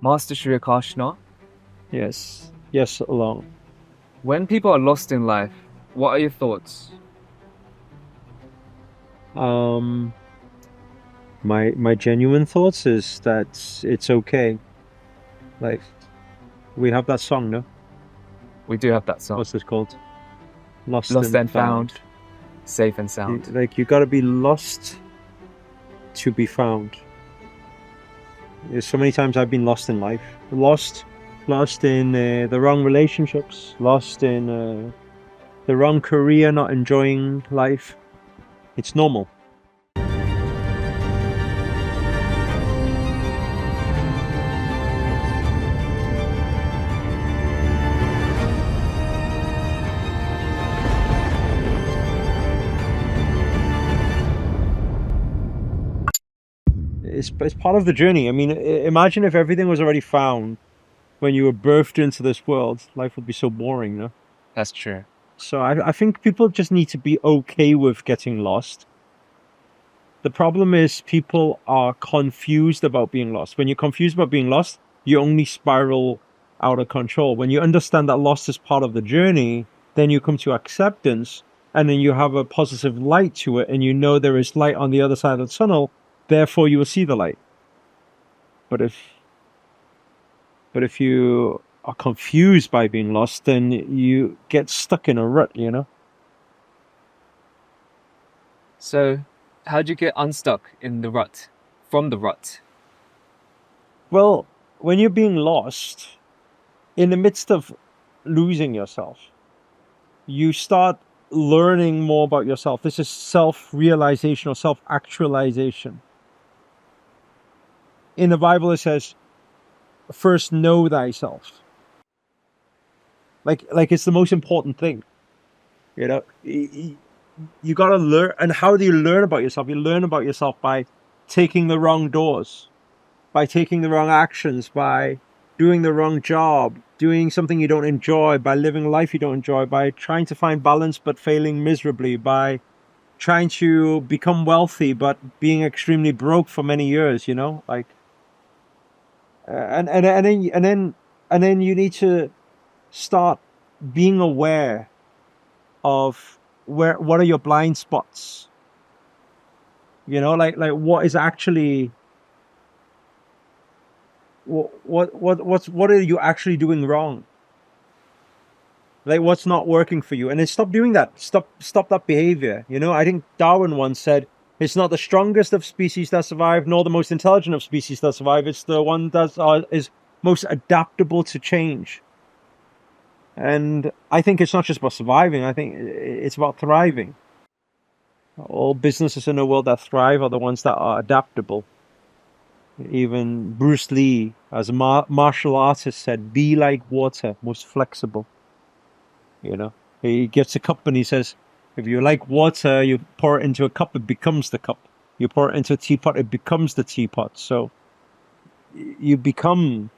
Master Sri Akarshana. Yes. Yes, along. When people are lost in life, what are your thoughts? My genuine thoughts is that it's okay. Like, we have that song, no? We do have that song. What's this called? Lost Lost and Found. found, safe and sound. You gotta be lost to be found. There's so many times I've been lost in life. Lost in the wrong relationships. Lost in the wrong career, not enjoying life. It's normal. It's part of the journey. I mean, imagine if everything was already found when you were birthed into this world. Life would be so boring, no? That's true. So I think people just need to be okay with getting lost. The problem is people are confused about being lost. When you're confused about being lost, you only spiral out of control. When you understand that loss is part of the journey, then you come to acceptance, and then you have a positive light to it, and you know there is light on the other side of the tunnel. Therefore, you will see the light. But if you are confused by being lost, then you get stuck in a rut, you know? So, how do you get unstuck in the rut, from the rut? Well, when you're being lost, in the midst of losing yourself, you start learning more about yourself. This is self-realization or self-actualization. In the Bible, it says, first know thyself. Like it's the most important thing. You know, you got to learn. And how do you learn about yourself? You learn about yourself by taking the wrong doors, by taking the wrong actions, by doing the wrong job, doing something you don't enjoy, by living a life you don't enjoy, by trying to find balance but failing miserably, by trying to become wealthy but being extremely broke for many years, you know, like and then you need to start being aware of what are your blind spots, you know, like what is actually what are you actually doing wrong, like what's not working for you, and then stop doing that. Stop that behavior. You know, I think Darwin once said, it's not the strongest of species that survive nor the most intelligent of species that survive, it's the one that is most adaptable to change. And I think it's not just about surviving, I think it's about thriving. All businesses in the world that thrive are the ones that are adaptable. Even Bruce Lee, as a martial artist, said, be like water, most flexible. You know, he gets a cup and he says, if you like water, you pour it into a cup, it becomes the cup. You pour it into a teapot, it becomes the teapot. So you become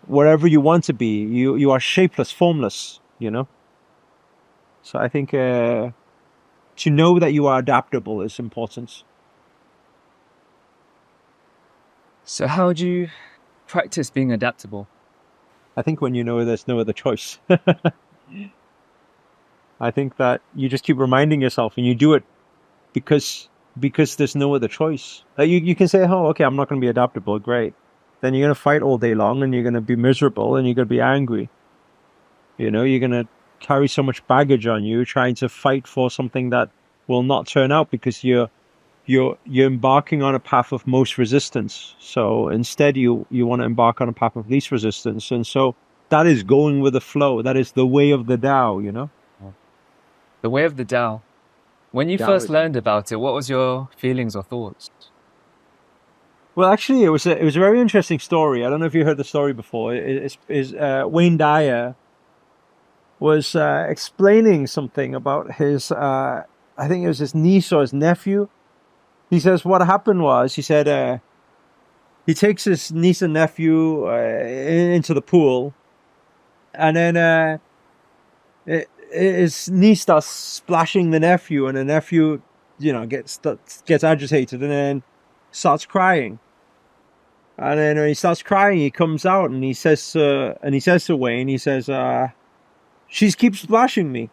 whatever you want to be. You are shapeless, formless, you know. So I think to know that you are adaptable is important. So, how do you practice being adaptable? I think when you know there's no other choice. I think that you just keep reminding yourself, and you do it because there's no other choice. You can say, oh, okay, I'm not going to be adaptable. Great. Then you're going to fight all day long, and you're going to be miserable, and you're going to be angry. You know, you're going to carry so much baggage on you trying to fight for something that will not turn out, because you're embarking on a path of most resistance. So instead you want to embark on a path of least resistance. And so that is going with the flow. That is the way of the Tao, you know? The way of the Tao. When you first learned about it, what was your feelings or thoughts? Well, actually, it was a very interesting story. I don't know if you heard the story before. Wayne Dyer was explaining something about his, I think it was his niece or his nephew. He says what happened was, he said, he takes his niece and nephew into the pool, and then his niece starts splashing the nephew, and the nephew, you know, gets agitated and then starts crying. And then when he starts crying, he comes out and he says to Wayne, he says, she keeps splashing me.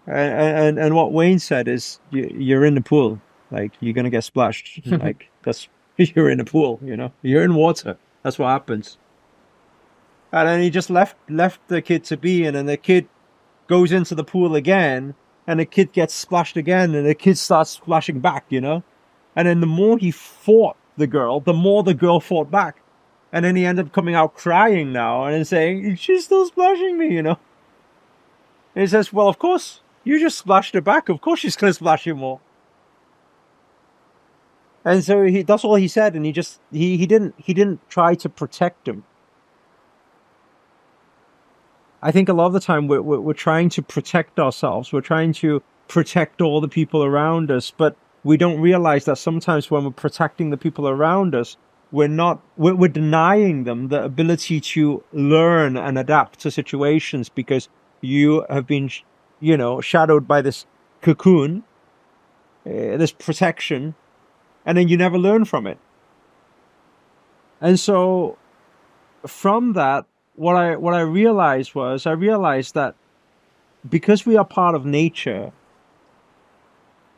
And what Wayne said is, you're in the pool, like you're gonna get splashed. Like that's you're in the pool, you're in water. That's what happens. And then he just left the kid to be, and then the kid goes into the pool again, and the kid gets splashed again, and the kid starts splashing back, And then the more he fought the girl, the more the girl fought back. And then he ended up coming out crying now and then saying, she's still splashing me, And he says, well, of course, you just splashed her back. Of course she's going to splash you more. And so that's all he said. And he didn't try to protect him. I think a lot of the time we're trying to protect ourselves. We're trying to protect all the people around us, but we don't realize that sometimes when we're protecting the people around us, we're denying them the ability to learn and adapt to situations because you have been, shadowed by this cocoon, this protection, and then you never learn from it. And so from that, what I realized that because we are part of nature,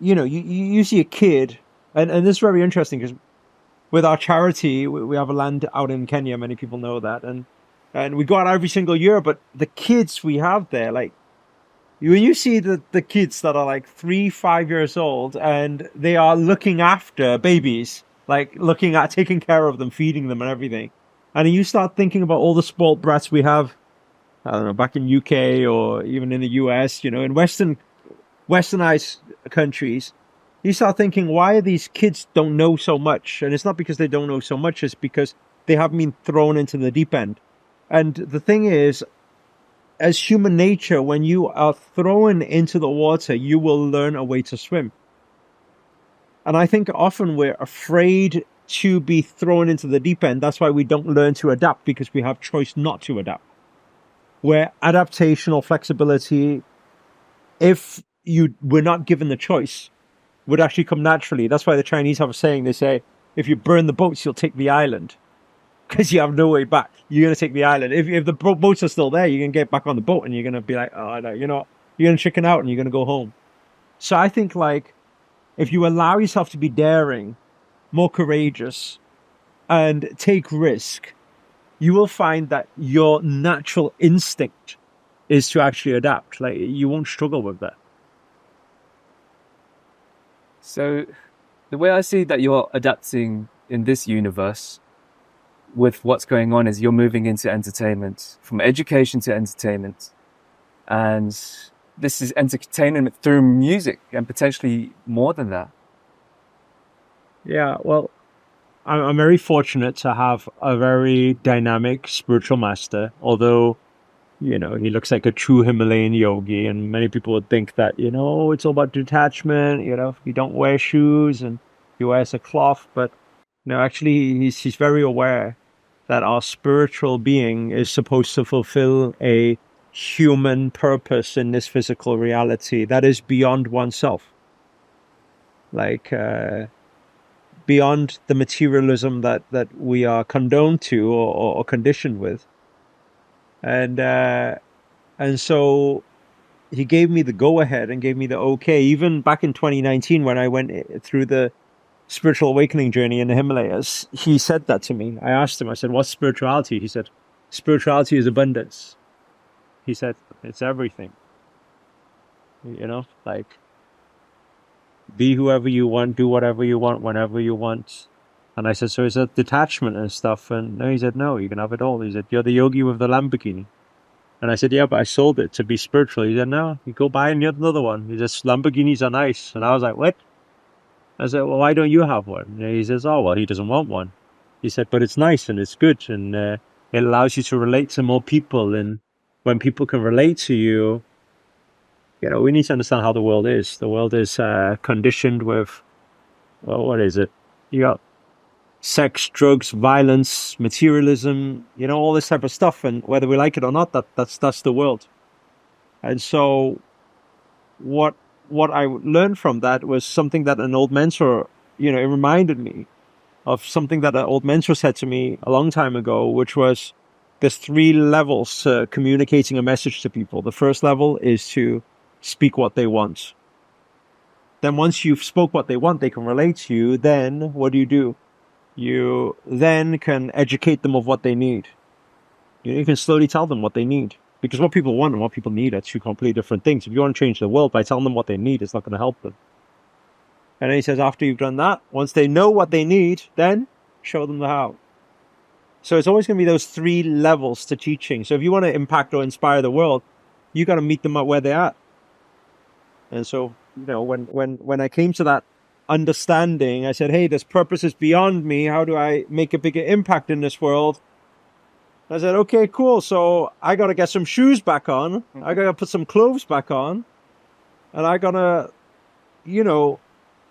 you see a kid, and this is very interesting because with our charity, we have a land out in Kenya. Many people know that, and we go out every single year. But the kids we have there, like when you see the kids that are like 3-5 years old, and they are looking after babies, like taking care of them, feeding them, and everything. And you start thinking about all the spoiled brats we have, I don't know, back in UK or even in the US, in westernized countries, you start thinking, why are these kids don't know so much? And it's not because they don't know so much, it's because they haven't been thrown into the deep end. And the thing is, as human nature, when you are thrown into the water, you will learn a way to swim. And I think often we're afraid to be thrown into the deep end. That's why we don't learn to adapt, because we have choice not to adapt. Where adaptation or flexibility, if we're not given the choice, would actually come naturally. That's why the Chinese have a saying. They say, if you burn the boats, you'll take the island, because you have no way back. You're going to take the island. If the boats are still there, you're going to get back on the boat and you're going to be like, oh, no, you're going to chicken out and you're going to go home. So I think, like, if you allow yourself to be daring, more courageous, and take risk, you will find that your natural instinct is to actually adapt. Like, you won't struggle with that. So the way I see that you're adapting in this universe with what's going on is you're moving into entertainment, from education to entertainment. And this is entertainment through music and potentially more than that. Yeah, well, I'm very fortunate to have a very dynamic spiritual master, although, he looks like a true Himalayan yogi, and many people would think that, it's all about detachment, you don't wear shoes and he wears a cloth, but no, actually he's very aware that our spiritual being is supposed to fulfill a human purpose in this physical reality that is beyond oneself. Like, beyond the materialism that we are condoned to or conditioned with. And so he gave me the go-ahead and gave me the okay. Even back in 2019, when I went through the spiritual awakening journey in the Himalayas, he said that to me. I asked him, I said, what's spirituality? He said, spirituality is abundance. He said, it's everything. Like, be whoever you want, do whatever you want, whenever you want. And I said, so is that detachment and stuff? And no, he said, no, you can have it all. He said, you're the yogi with the Lamborghini. And I said, yeah, but I sold it to be spiritual. He said, no, you go buy another one. He says, Lamborghinis are nice. And I was like, what? I said, well, why don't you have one? And he says, oh, well, he doesn't want one. He said, but it's nice and it's good. And it allows you to relate to more people. And when people can relate to you, we need to understand how the world is. The world is conditioned with, well, what is it? You got sex, drugs, violence, materialism, all this type of stuff. And whether we like it or not, that's the world. And so what I learned from that was something that an old mentor, it reminded me of something that an old mentor said to me a long time ago, which was there's 3 levels to communicating a message to people. The first level is to speak what they want. Then once you've spoke what they want, they can relate to you. Then what do? You then can educate them of what they need. You can slowly tell them what they need. Because what people want and what people need are 2 completely different things. If you want to change the world by telling them what they need, it's not going to help them. And then he says, after you've done that, once they know what they need, then show them the how. So it's always going to be those 3 levels to teaching. So if you want to impact or inspire the world, you got to meet them at where they're at. And so, when I came to that understanding, I said, hey, this purpose is beyond me. How do I make a bigger impact in this world? I said, okay, cool. So I got to get some shoes back on. I got to put some clothes back on. And I got to,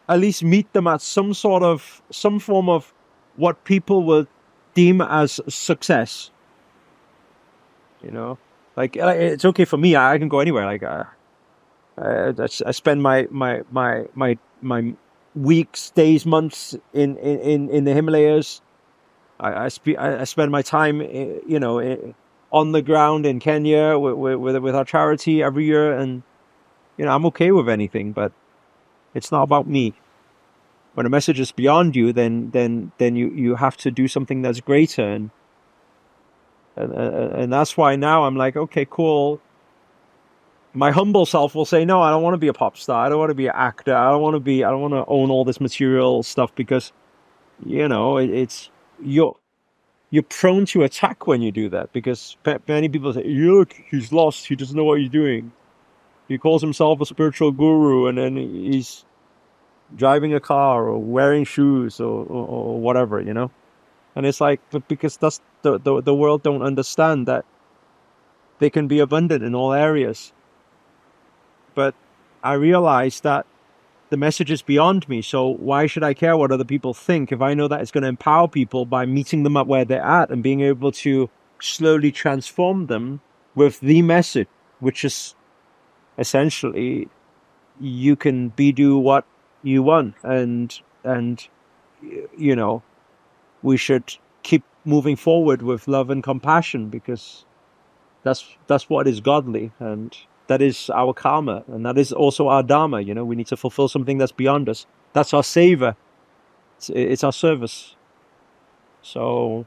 at least meet them at some form of what people would deem as success. Like it's okay for me. I can go anywhere. Like I spend my weeks, days, months in the Himalayas. I spend my time, on the ground in Kenya with our charity every year, and I'm okay with anything, but it's not about me. When a message is beyond you, then you have to do something that's greater, and that's why now I'm like, okay, cool. My humble self will say, no, I don't want to be a pop star. I don't want to be an actor. I don't want to own all this material stuff, because, it's you're prone to attack when you do that, because many people say, look, he's lost. He doesn't know what he's doing. He calls himself a spiritual guru, and then he's driving a car or wearing shoes or whatever, And it's like, because that's the world don't understand that they can be abundant in all areas. But I realized that the message is beyond me. So why should I care what other people think if I know that it's going to empower people by meeting them at where they're at and being able to slowly transform them with the message, which is essentially you can do what you want, and we should keep moving forward with love and compassion, because that's what is godly, and that is our karma, and that is also our dharma. We need to fulfill something that's beyond us. That's our savor. It's our service. So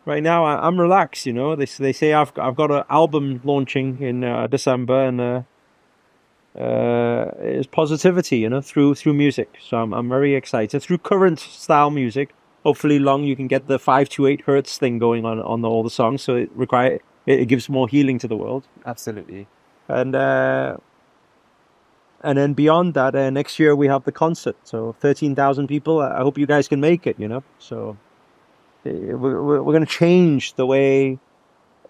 right now I'm relaxed. They say I've got an album launching in December, and it's positivity, through music. So I'm very excited through current style music. Hopefully, you can get the 5 to 8 hertz thing going on all the songs. So it gives more healing to the world. Absolutely. And then beyond that, next year we have the concert. So 13,000 people. I hope you guys can make it. So we're going to change the way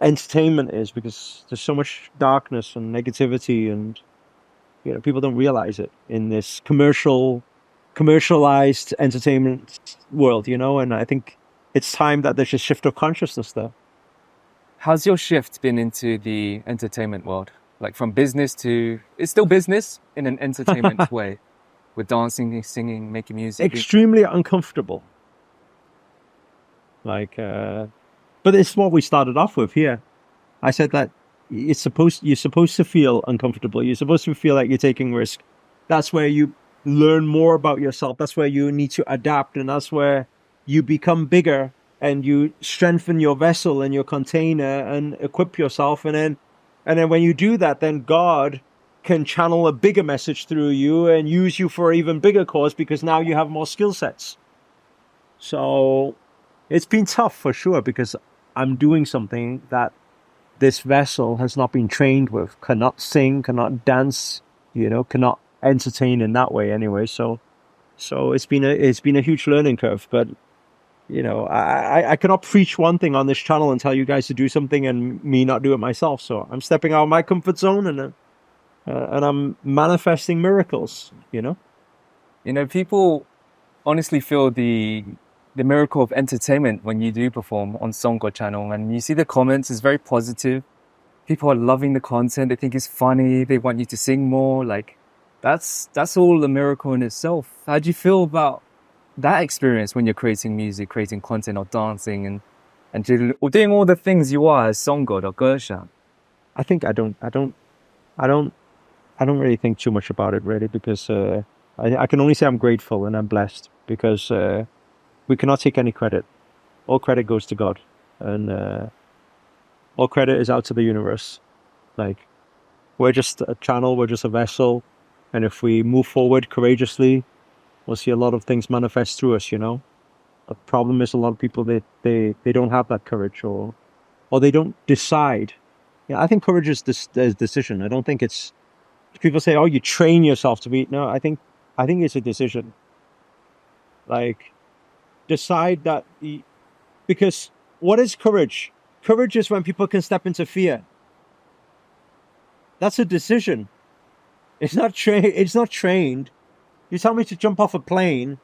entertainment is, because there's so much darkness and negativity, and people don't realize it in this commercialized entertainment world. And I think it's time that there's a shift of consciousness there. How's your shift been into the entertainment world? Like from business to, it's still business in an entertainment way, with dancing, singing, making music. Extremely uncomfortable. Like, but it's what we started off with here. I said that you're supposed to feel uncomfortable. You're supposed to feel like you're taking risk. That's where you learn more about yourself. That's where you need to adapt, and that's where you become bigger, and you strengthen your vessel and your container and equip yourself. And then when you do that, then God can channel a bigger message through you and use you for an even bigger cause, because now you have more skill sets. So it's been tough for sure, because I'm doing something that this vessel has not been trained with, cannot sing, cannot dance, cannot entertain in that way anyway. So it's been a huge learning curve. But I cannot preach one thing on this channel and tell you guys to do something and me not do it myself. So I'm stepping out of my comfort zone, and I'm manifesting miracles. People honestly feel the miracle of entertainment when you do perform on Songko channel, and you see the comments is very positive. People are loving the content. They think it's funny. They want you to sing more. Like that's all a miracle in itself. How do you feel about that experience when you're creating music, creating content, or dancing, and doing all the things you are as song god or gershan? I think I don't really think too much about it really, because I can only say I'm grateful and I'm blessed, because we cannot take any credit. All credit goes to God, and all credit is out to the universe. Like, we're just a channel, we're just a vessel, and if we move forward courageously, we'll see a lot of things manifest through us. The problem is a lot of people, they don't have that courage, or they don't decide. Yeah, I think courage is decision. I don't think it's, people say, oh, you train yourself to be. No, I think it's a decision. Like, decide that because what is courage? Courage is when people can step into fear. That's a decision. It's not trained. You tell me to jump off a plane.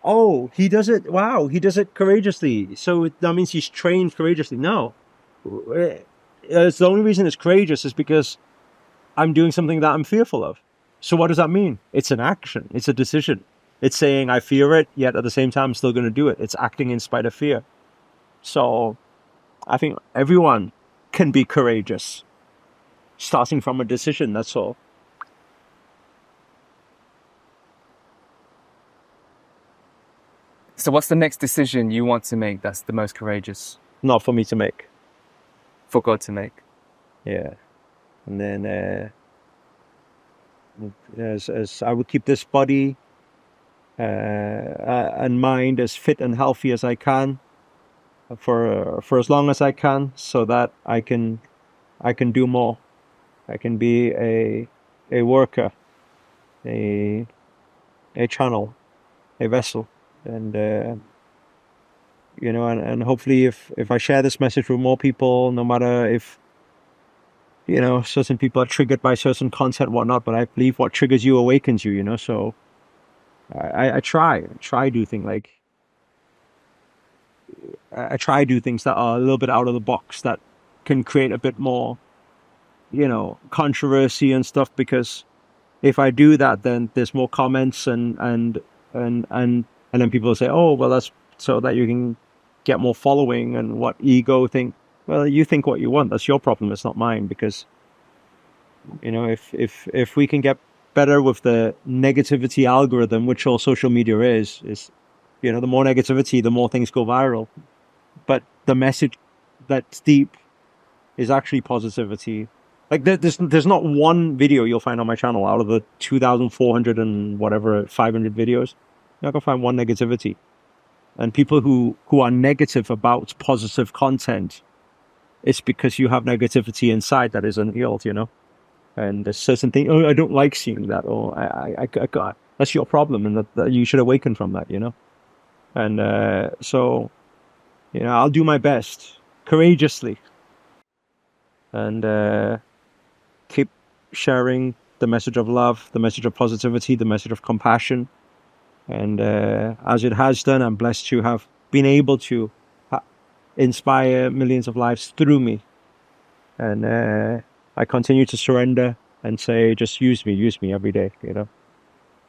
Oh, he does it. Wow, he does it courageously. So that means he's trained courageously. No, it's the only reason it's courageous is because I'm doing something that I'm fearful of. So what does that mean? It's an action. It's a decision. It's saying I fear it, yet at the same time I'm still going to do it. It's acting in spite of fear. So I think everyone can be courageous, starting from a decision. That's all. So what's the next decision you want to make that's the most courageous? Not for me to make. For God to make. Yeah. And then as I would keep this body and mind as fit and healthy as I can for as long as I can, so that I can do more. I can be a worker, a channel, a vessel, and and hopefully if I share this message with more people, no matter if certain people are triggered by certain content, whatnot, but I believe what triggers you awakens you. So I try do things like I try do things that are a little bit out of the box, that can create a bit more controversy and stuff, because if I do that, then there's more comments and then people say, oh, well, that's so that you can get more following, and what ego think. Well, you think what you want. That's your problem. It's not mine, because if we can get better with the negativity algorithm, which all social media is the more negativity, the more things go viral. But the message that's deep is actually positivity. Like, there's not one video you'll find on my channel out of the 2,400 and whatever 500 videos. You're not gonna find one negativity. And people who are negative about positive content, it's because you have negativity inside that is unhealed, And there's certain things. Oh, I don't like seeing that. Or I that's your problem, and that you should awaken from that, And so, I'll do my best courageously, and keep sharing the message of love, the message of positivity, the message of compassion. And as it has done, I'm blessed to have been able to inspire millions of lives through me. And I continue to surrender and say, just use me every day,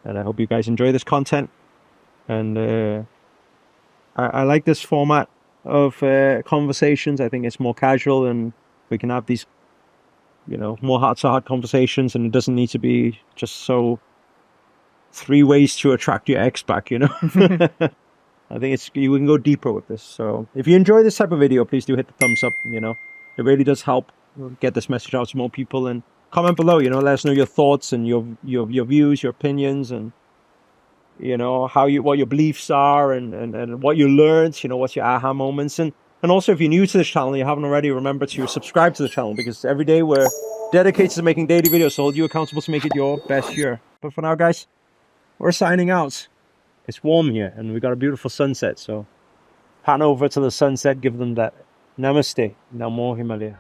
And I hope you guys enjoy this content. And I like this format of conversations. I think it's more casual, and we can have these, more heart-to-heart conversations, and it doesn't need to be just so 3 ways to attract your ex back, I think we can go deeper with this. So if you enjoy this type of video, please do hit the thumbs up. It really does help get this message out to more people. And comment below, let us know your thoughts and your views, your opinions, and what your beliefs are, and what you learned, what's your aha moments. And also, if you're new to this channel and you haven't already, remember to subscribe to the channel, because every day we're dedicated to making daily videos, so hold you accountable to make it your best year. But for now, guys, we're signing out. It's warm here, and we got a beautiful sunset, so pan over to the sunset, give them that namaste, Namo Himalaya.